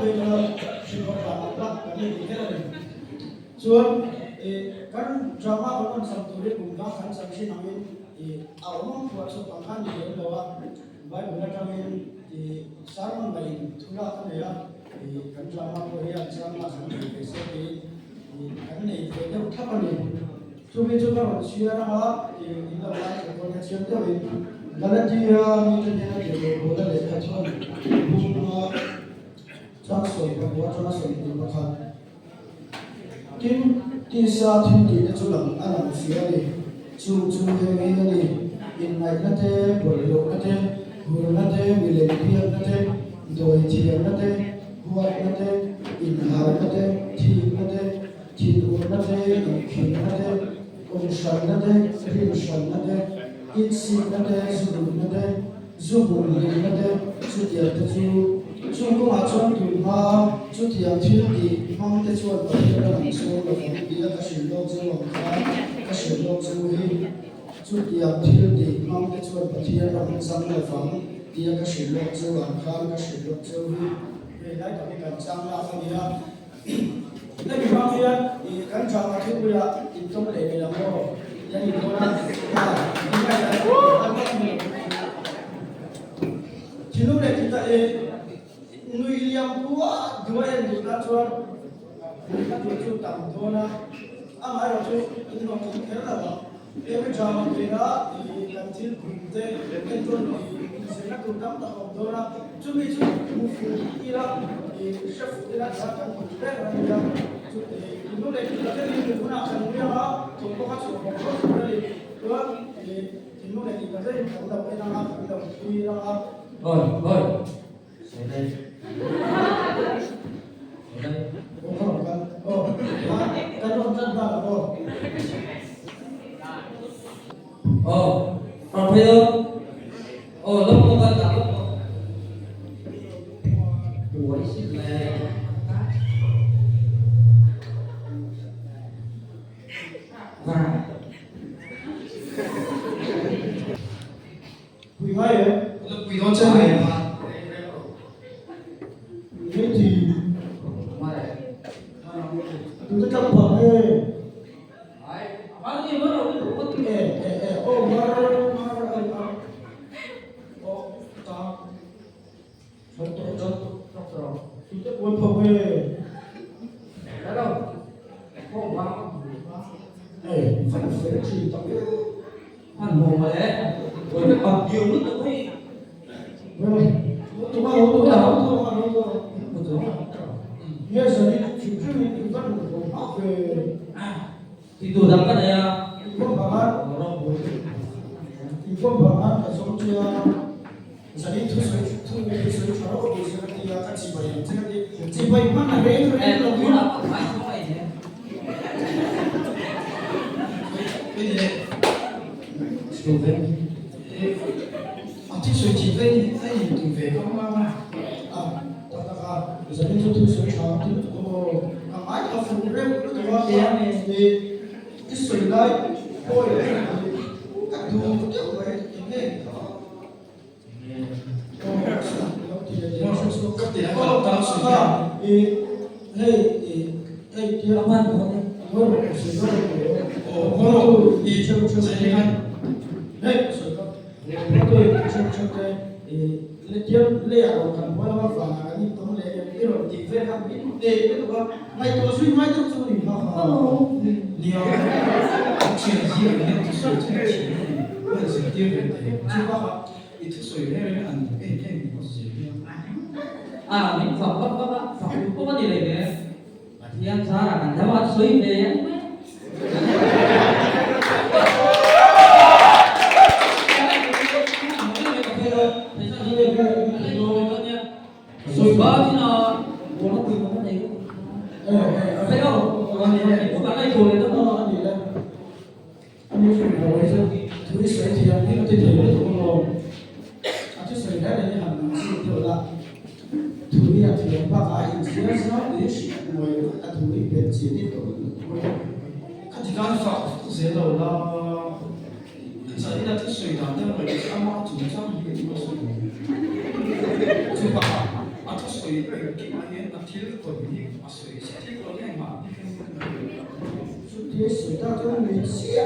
về là sự học tập là cái gì thế này chuan kan drama on sam tu re kum ga khan sam shi namin awam phua so pa khan ni lo wa bai bula tamin sarman bai thula kan ya kan drama ko ya drama sam ke se kan nei ke de thapani chu be chu ka shia ha in la wa ko na chiam de we galatia mi te ne ke ko da le ka chuan bu chak so ba wa chona so ni ba khan tin sa tin ti na chulang anam sia ni chu he ngai ni in nai na te bol lo na te hur na te mile pia na te doi thi na te huat na te in ha na te thi na te thi ur na te khi na te om shan na te rim shan na te in si na te zu na te zu bu ni na te chu tia te chu ko ma chuan tu ma chu tia thil ti mang te chuan pa hi ra ang so lo ti la ka shin lo chu ang kha ka shin lo chu hi chu tia thil ti mang te chuan pa hi ra ang sam lo fang ti ka shin lo chu ang kha ka shin lo chu hi ve lai ka kan chang la ka ni ha na ki ma ya kan chang ma thu ya in tong le le la mo ya ni ko na ni ka ya chilu le kita nui liam tua dua yang kita cuan kita cuci tam dona amai roju ini orang kita lah ini jam kita di kantin kunte kantin di sana kuntam tak dona cumi mufu ira chef ira kan kunte ira itu le kita ni guna kan dia lah toko kat toko dari tuan itu le kita ni kita pernah kita ira Rồi, đây không cần cần không chân vào là rồi còn thấy không? Lúc không cần là lúc tuổi xin lệ và quỳ ngay đấy quỳ đó chân này thế thì tôi sẽ cầm vào đây bao nhiêu mới đâu biết đủ bất kỳ ô ta tôi sẽ cuốn vào đây đã đâu không bao phải chỉ tập ăn mồm mà đấy rồi nó còn nhiều nước nữa ấy rồi tôi bảo tôi nghe giờ đi chụp chụp mình vẫn còn học về thì tôi dám cái này à không bằng ăn thì không bằng ăn là giống như giờ đi thu suy cho nó bây giờ thì các chị bày chị bày mắt là bé rồi em không muốn là phải không vậy thế cái gì đấy chụp về thì suy chỉ về tụi về không mà giờ đi thu suy cho thì nó mãi là phụ rep nó tụi nó thì cái suy lại coi các thứ kiểu vậy thế nó số cấp tiền nó tao suy hey kia không ăn được nó suy nó đi chơi chơi ăn hey suy nó tôi chơi lấy tiền lấy ảo cần bao nhiêu vàng cái gì cũng lấy cái rồi chỉ về làm biết để cái đó mày tôi suy mày tôi suy mà nhiều chuyện gì mà nó thực sự chuyện gì bây giờ tiêu về thì chưa có thì thực sự là ăn cái có gì à mình phẩm có vấn đề này kìa thì ăn sao là ăn theo ăn suy về ăn rồi bao nhiêu nó của nó quỳ nó này thấy không còn này của bạn này rồi đó anh đi phụ rồi chứ thứ sấy thì anh đi tới giờ nó cũng rồi anh chứ sấy đấy là hàng gì kiểu là thứ này thì ba cái chỉ là sao để chỉ ngồi là thứ này biết chỉ đi tổ cái gì cái pháp sẽ đâu là giờ đi là thực sự là nó phải ăn mặc chúng trong những cái gì mà suy chưa bảo thực sự soi cái mà hiện là thiếu của mình mà soi sẽ thiếu của cái mà chút thế sửa ta cho mình xía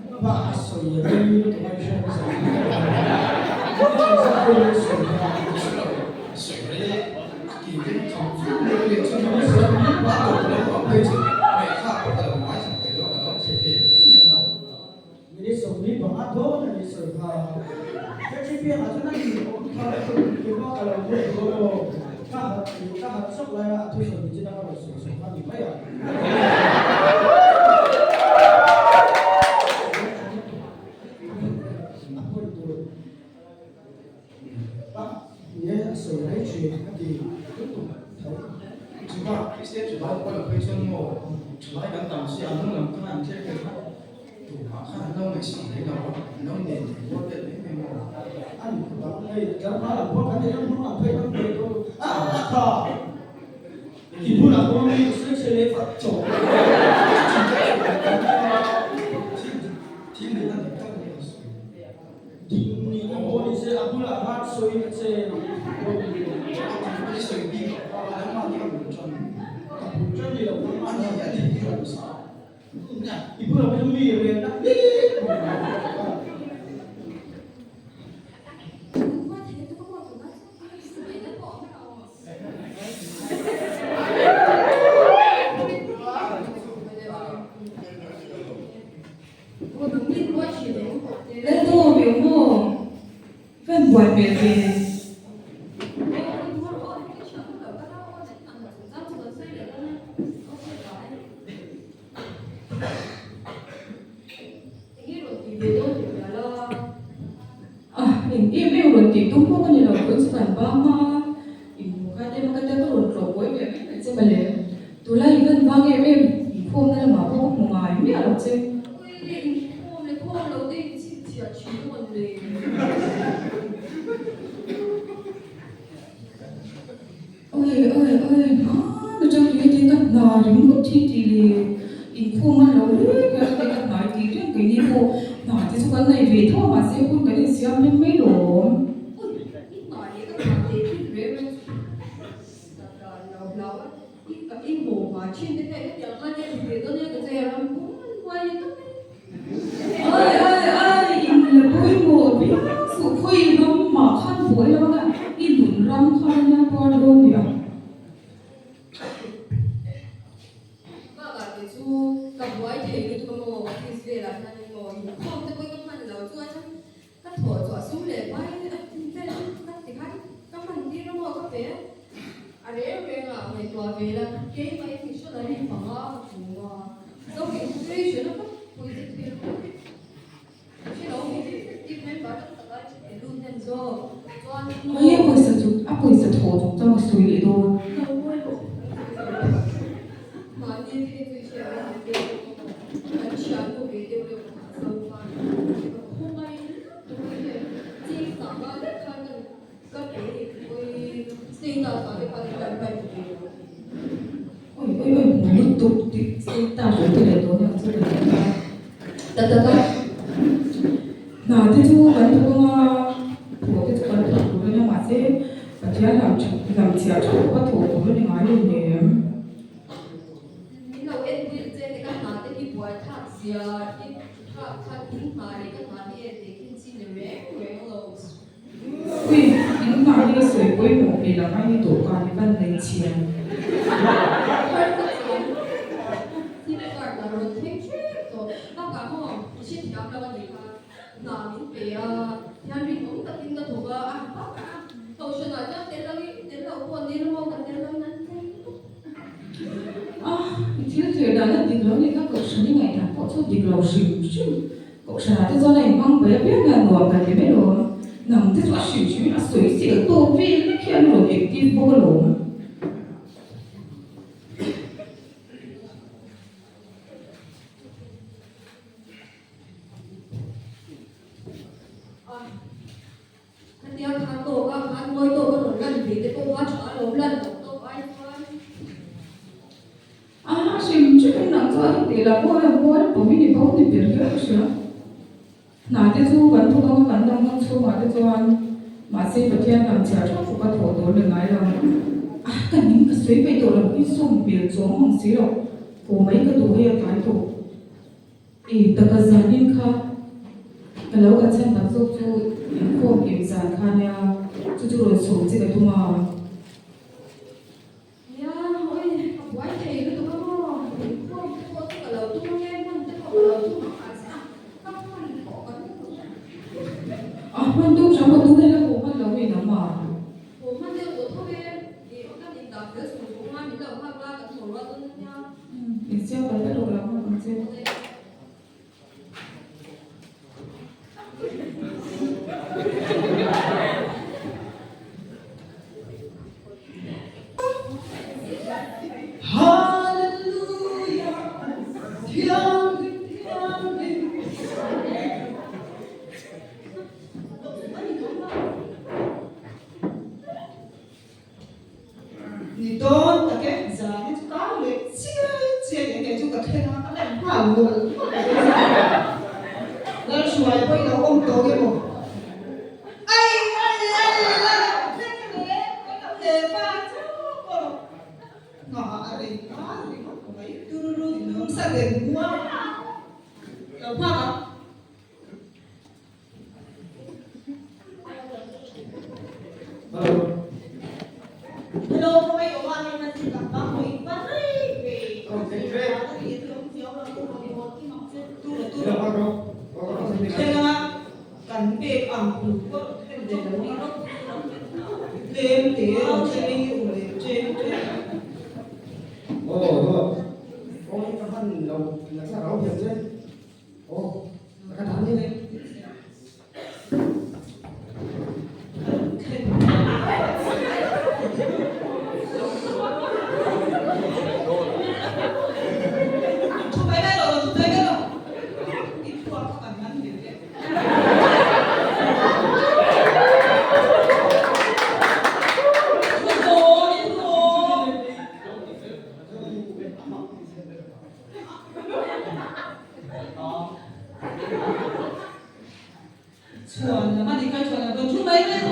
và sửa như tụi mình sẽ soi đấy kỳ cái không phải là cho nó sửa bắt đầu nó còn bây giờ mày khác bắt đầu nói rằng cái đó là nó sẽ về nhưng mà mình sống đi bằng áp thôi là mình sửa cái chi phí mà chúng ta dùng cũng thay đổi cái nó là một cái đồ các hạt sốc lại tôi sửa mình chỉ đang là sửa pha gì mấy à nhớ sửa đấy chuyện thì tiếp tục chúng ta cái sẽ chủ đạo qua là cái chân mồ chủ đạo gắn tầm sẽ ăn làm các anh chơi cái khác tủ hóa khá lâu ngày xưa đấy nào nó nền thì có thể lấy cái mồ anh bảo đây cái nó là có cái này nó làm thuê nó thuê thôi thọ thì bữa nào có mình sẽ lấy phật chỗ thì người ta thì các người thì mình có bố đi sẽ bữa nào hát xoay sẽ cái sợi đi nó mang theo một chân cho nhiều ăn gì vậy thì không sao thì bữa nào mới đi về nó đi Lên tô biểu mô Vân buồn biệt về mình im yêu rồi thì tung không có nhiều lần với bản ba ma một cái đêm cái tết rồi rồi với mẹ mình sẽ bật lên tôi lại vẫn vang em hôm nay là mà không một ngày biết là chơi ơi nó trong cái cắt nò đúng không thì in phô mà lâu đấy cái cắt nói thì riêng cái đi phô nói thì số cái này về thôi mà sẽ không cái này xem bên mấy đồ ơi in là bôi mồ biết sự khuy nó mà khăn bối lắm ạ in bún răm khăn nha con luôn nhỉ ơi bây giờ thổ chúng ta mà suy nghĩ thôi ôi một tục thì ta phải từ để tôi làm gì đó nào thế chú vẫn không của cái chú vẫn thuộc của nó mà sẽ và chỉ làm chia cho có thuộc của nó nói lên nè ui những nói đi sưởi quay một vì là ngay tổ còn đi văn lấy tiền thiếu thuyền đó là tình lớn thì các cậu sống như ngày tháng cậu cho tình lâu xỉu chứ cậu sẽ là do này mong với biết là ngồi cả cái mấy đồ nằm thế cho xỉu chứ là sủi xỉu tô vi cái kia rồi việc tim vô lỗ sim chứ không nặng thôi thì là mua của mình thì không thì biết được chứ nào thế chú vẫn thu không cần đâu không chú mà thế chú ăn mà xin bữa thiên làm chả cho bắt đầu tôi lên ngay là cái những cái suy bây giờ là cái sông biển gió không xí đâu của mấy cái tủ hay cái tủ ý tất cả gia đình khác cái lâu cái chân đặt giúp cho những con kiểm tra khá nha chú rồi xuống chỉ cái tụ mà ya ôi quái gì nó tụi nó không có cái lâu tụi nó nghe nó cái lâu tụi nó phải sao không mình bỏ cái mình tu trong tu này là của mình lâu gì nữa mà của mình đều của thôi thì ông ta nhìn đọc cái số của mình những đầu khác là cái số là tôi nha mình xem cái bắt đầu lắm mình xem你都大概是啊，你就搞了，这年就个天啊，那来怕我，那出来不要往多的么？哎，这个嘞，吧，这个，那里，我嘟噜噜能啥的我，要怕吗？Hello, có mấy ông anh em xin gặp bác Huỳnh Văn đấy về cái hiện tượng chiếu là một cái học sinh tu là thế là cần về bằng đủ có để đi nó đêm thế ở trên đây ở trên cái phần đầu là sao đó việc chứ cái thằng như thế chuẩn là mà đi coi chuẩn là tôi chút mấy rồi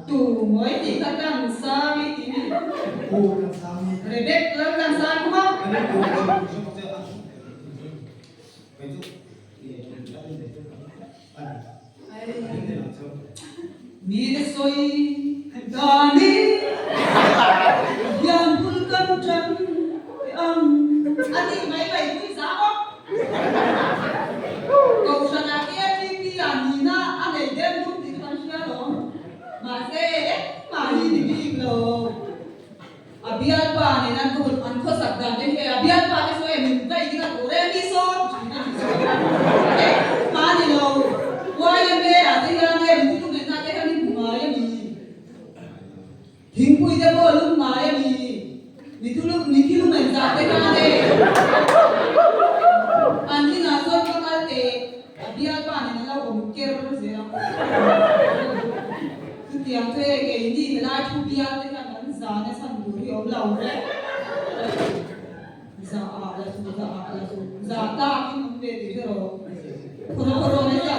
tù mới thì ta đang xa đi thì để biết lớn đang xa đúng không? Mi để soi gani yang pulkan trắng anh đi máy bay quý giá không? Cậu sang nhà kia đi làm gì na anh này đem lúc thì con chưa đó mà xe mà đi lo abian pa này nan ko an ko sak dan den ke abian pa ke so em dai dina ko re mi so ma ni lo wa ye me a ti ga ne tu tu na ke ni ma ye mi thing pui de bo lu ma ye mi Ni tu lu main zat ka de. Ani na so ka ka te. Dia pa ni na la ko ker ro se ra. Tu tiang te ke ni la thu dia te ka na za na san du ri om lau re. Za ta ki mun de di ro. Koro ne ja.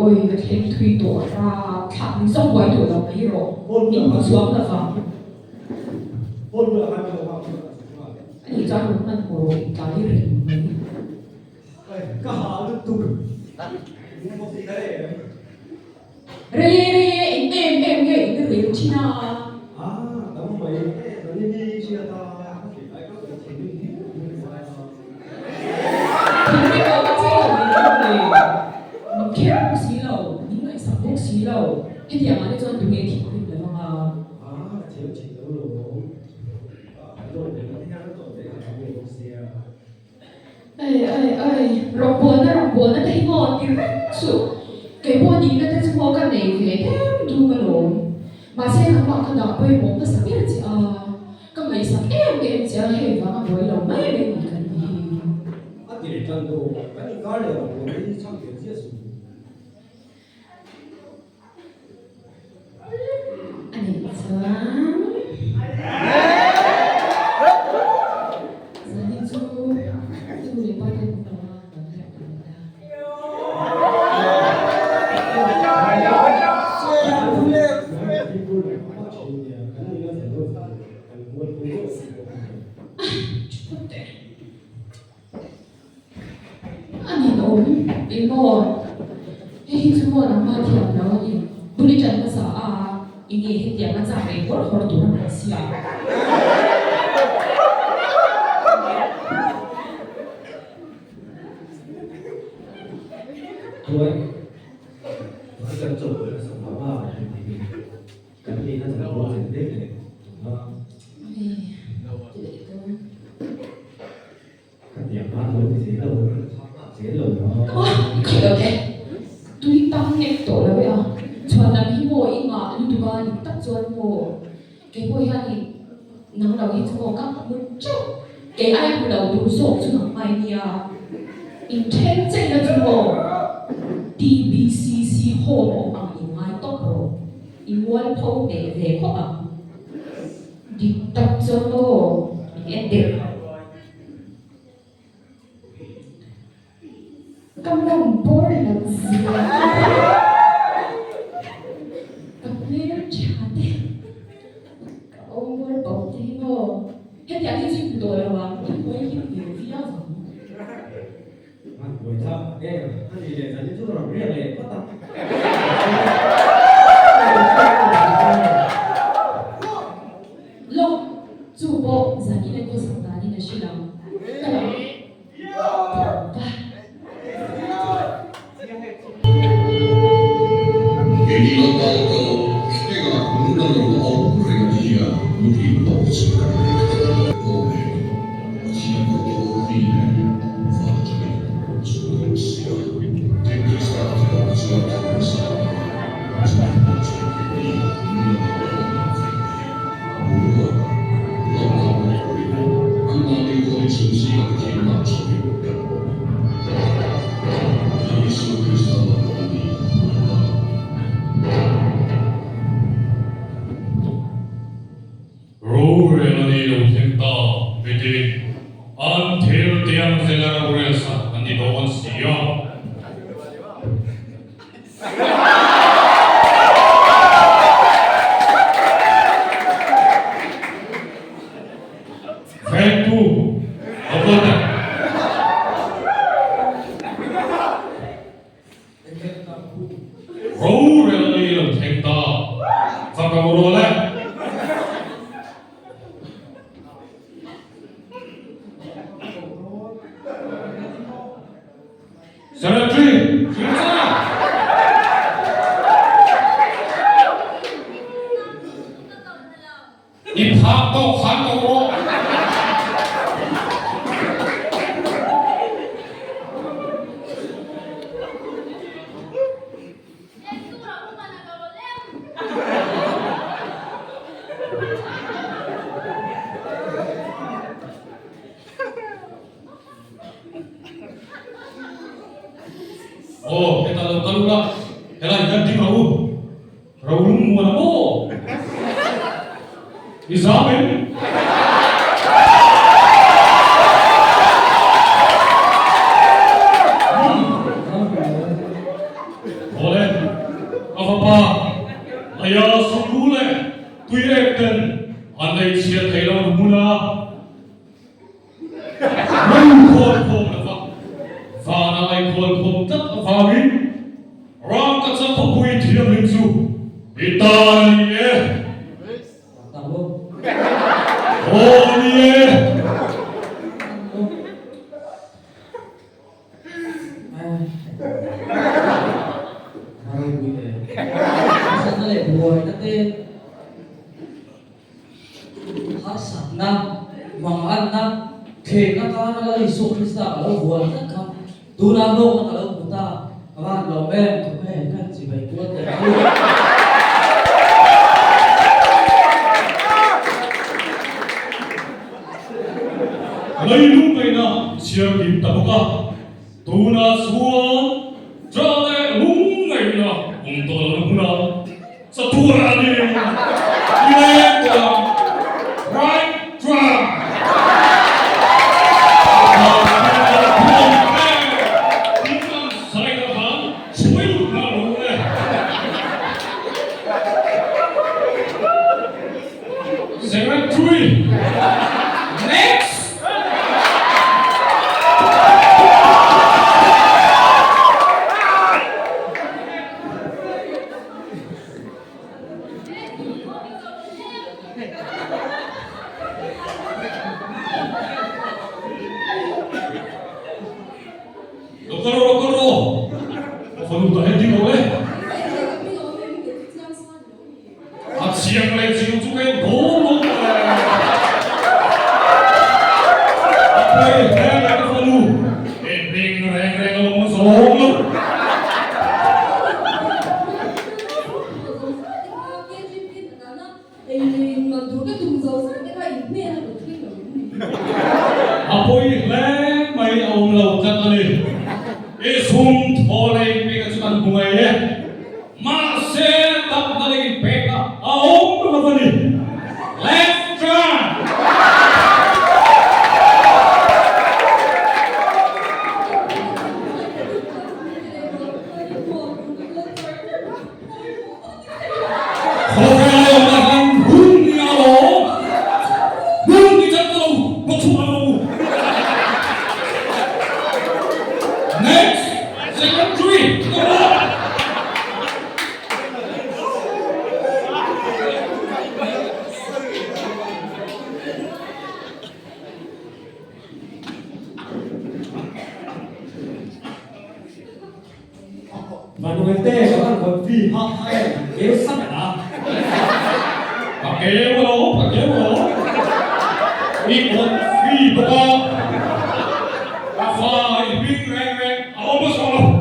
ôi cái thêm thủy tổ ra thẳng sông quay tổ là mấy rồi mình có xuống là phải anh ấy cho đúng là của cái rừng mấy re em cái rừng chi nào cái gì mà nó cho tụi nghe thì cũng được mà ơi rộng buồn nó thấy ngon kìa So, cái bộ đi nó tới mua cái này về thêm đủ cái lỗ. Mà sẽ không bảo cái đó bởi một cái sao biết chứ cái mấy sao em chỉ hay vào cái buổi đầu mấy cái gì cái gì. 아들이 전도 아니 가려고 우리 참 괜찮았어. 아니 참. Jadi tu boleh pakai 아니 너무 이거 해주고 남아 기억나니 우리 전에서 이게 해대가 자기 걸 걸도록 했어요. Thôi, tôi cần chụp với sống máu vào thì cái gì nó sẽ có thành tích này, cái điểm ba thôi thì dễ rồi nó. 그러게 둘이 딱 냅둬라고요. 저는 희모 이마 누가 딱 좋아하는 cái bôi hani nắng đầu hết chúng các một chút cái ai cũng đầu đủ số chúng nó mai đi intent trên là chúng DBCC home bằng in mai top pro in one po về có bằng đi tập cho nó ended cầm đồng bố là gì cầm lên trả tiền ông muốn bảo thế mà hết nhà cái gì cũng đổi là mới hiểu nhiều phía rồi buổi thăm nghe cái gì để dẫn chút rồi riêng này có tập. lúc chủ bộ giả như này cô sáng tạo như này suy lòng cái đó 얘기가 나오고 시대가 공론으로 억울해지야 우리 법칙을 오해 지역도 우리네 화적이 조금씩이야 대기사하고 지역하면서 지역도 지역이 모두가 너무 한마디 거의 정시가 기회가 적용된다 예수 그리스도와 Rourelani Lutenta, Vidi, until the Angela Resa, and the Dogon Sia. Thank you, Abona. Rourelani Lutenta, Fakamurole. Cemetery! 이 파도 한동으로 kita lakukan ulang. Jalan ganti Raul. Raul mau apa? Isamin. Boleh. Apa? Ayah sungguh tuirekten. Andai siat hilang mula. Mengkol kol apa? Fana ay kol kol tak apa? Orang kata pokoi tidak mencu. Italia. Tahu. Oh dia. Hari ini. Sana le buai nanti. Hasan na, mangan na, kena kana lagi Yesus Kristus kalau buat nak. Tunang dong kalau buta. Kawan lo em thuộc về các chị bảy quân để lấy lúc này na chia kịp tập ca tu na suan trả lại lúc này na ông tôi là lúc nào sa tu ra đi left right drive Secretary, next. Dokoro, phần của anh đi đâu đấy? À, chiang lên chiều chúng em cố luôn rồi. Đây, đây là cái phần lu. Em định rèn ông số luôn. Apoy lên mấy ông lầu chắc anh đi sum thò lên mấy cái chuyện của mày ấy mà sẽ tập lên bẹt à ông nó đi left turn không phải là thằng hung nhà lỗ hung đi chân đâu bốc xuống đâu next secretary go on Manuente các con phi họ hay kéo sắt à và kéo nó ít một phi bò và phải biết rèn ông mới xong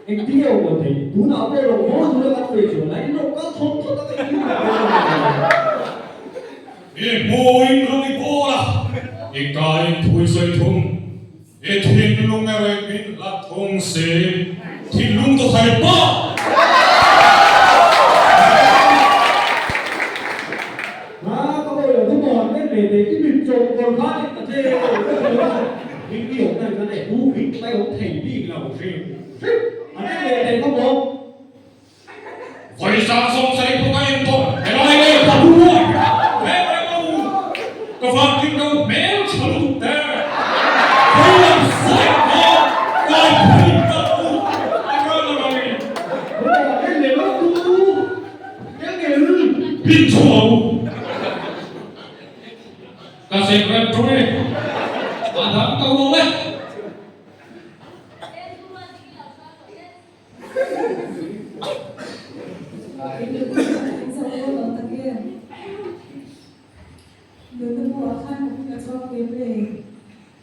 anh tiêu của thầy tú nào đây là mỗi người bắt về chỗ này nó có thông cho các cái 이 모인 그런 보라 이 가인 토이서이통 이 틴룽의 민 라통세 틴룽도 살빠 có bây giờ tôi còn biết về cái việc trồng còn khác thì là thế cái kiểu này nó để vũ khí tay ông thầy đi là một gì ở đây thầy không có 더 이상 성사의 포가인 또 에라이의 파부와 에라이고 그 파팅도 매우 잘못돼 그냥 사이코 가이프니까고 이러나가니 cái này nó tu cái này 빈초하고 가세 그랬더니 아담까고네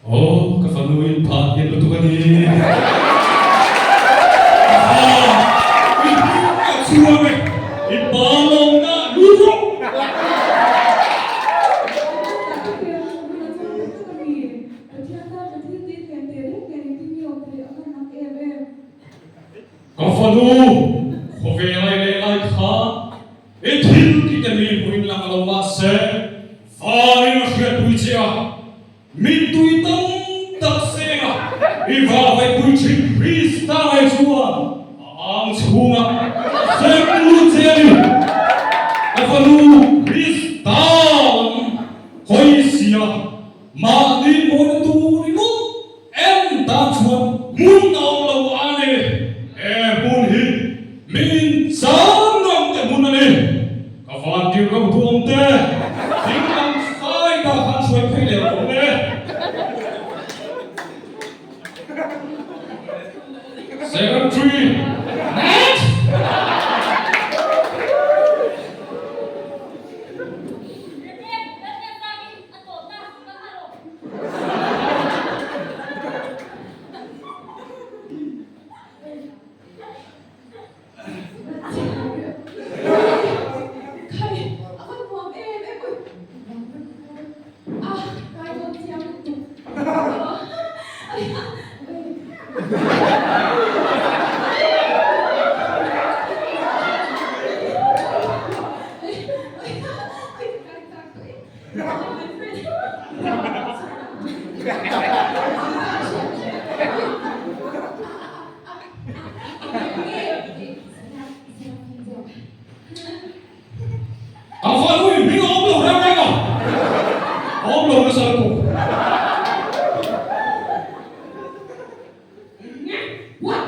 오, cái phần nuôi phạt hiện được tụi đi. Cái chua này, cái bò lông na lú rụng. Có phần nu, có về lại khá. Cái thiên cái cái này mình làm là mà sẽ phải nó sẽ đuổi chia. Mình tùy tâm tập xe à đi vào với quy trình freestyle chúa ang chúa sẽ luôn xe đi cái phần lu freestyle hỏi xìa mà đi muốn tu đi lúc em ta chuan muốn nào là anh ấy em muốn hi mình dám làm cái muốn này cái phần tiêu cái thuông tê chính là sai ta khăn suy phải đều cũng đấy Secretary, next. Apa lu ini ngobrol mereka? Ngobrol masalahku. What?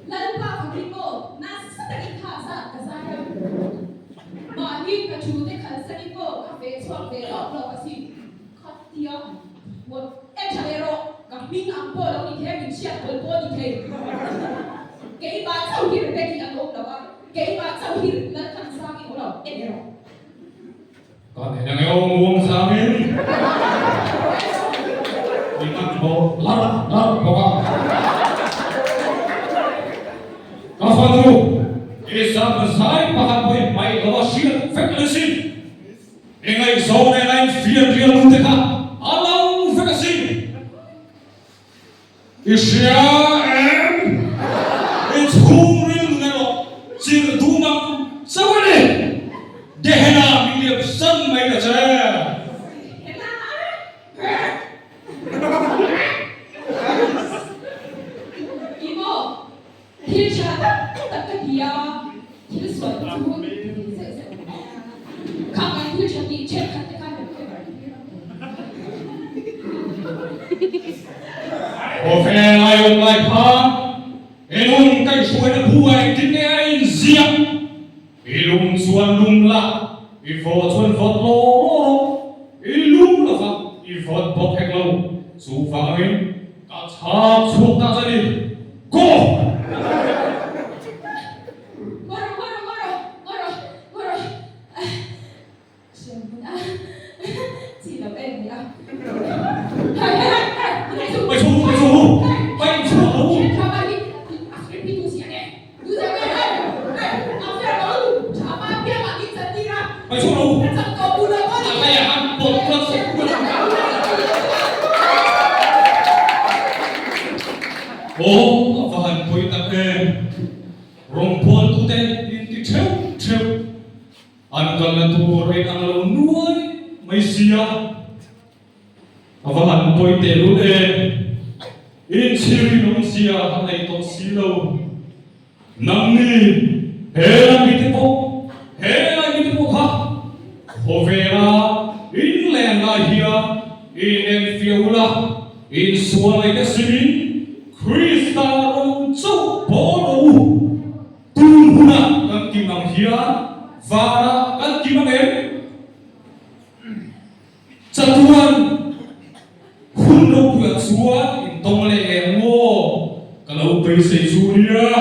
Lalu Pak Fabriko, nasa tadi kasa kasaya. Mahin ka chute kasa iko kafe swak vero lo kasi katia. What? Chalero kaming ampo lo ni kaya min siya kolpo ni kaya. Kaya ba sa hir beki ang lo na ba? Kaya ba sa hir na kansami ulo enero. Còn thể là ngày ông uống sao đến thì ăn bộ lắm có phần thu cái sao mà sai mà hàng quên mày nó xuyên phép lên xin cái ngày sau này anh phiền phiền luôn thế hả anh ông phép lên xin cái xe em cái thùng riêng này nó chỉ là thu măng sao vậy để nào mình điệp sân mày cả chơi Ibu, hilcha tak dia hilsuat tu. Kamu hilcha di cek kata kamu. Ô phe lai ông lai pha em ông cái suối nó buai tin nghe anh diam ilum suan lum la ifot suan fot lo ilum la fa ifot bok hek lo su fa em ka chap suok ta ra đi go Goro. Siapa? Chỉ là bên nhá. mày xuống mày xuống Coba di itu sih ya. Lu jangan. Apa yang lalu? Siapa dia lagi sendiri? mày xuống đâu Macam kau budak kau apa ya kan bột plus ô và hành quỳ tập em rong pol tu te in ti treo anh cần là tu rồi ăn lâu nuôi mấy xia và hành quỳ te luôn em in chiri nông xia hàng này to xí lâu nằm ni hè là bị thế bộ khác hồ về là in làng là hiya in em phiêu là in xua lại cái gì Krista rong châu bó đầu tung huna kan kim ang hiya vara kan kim ang em Satuan hun đâu quyệt xuống in tông lệ em ngô kalau bơi xây suria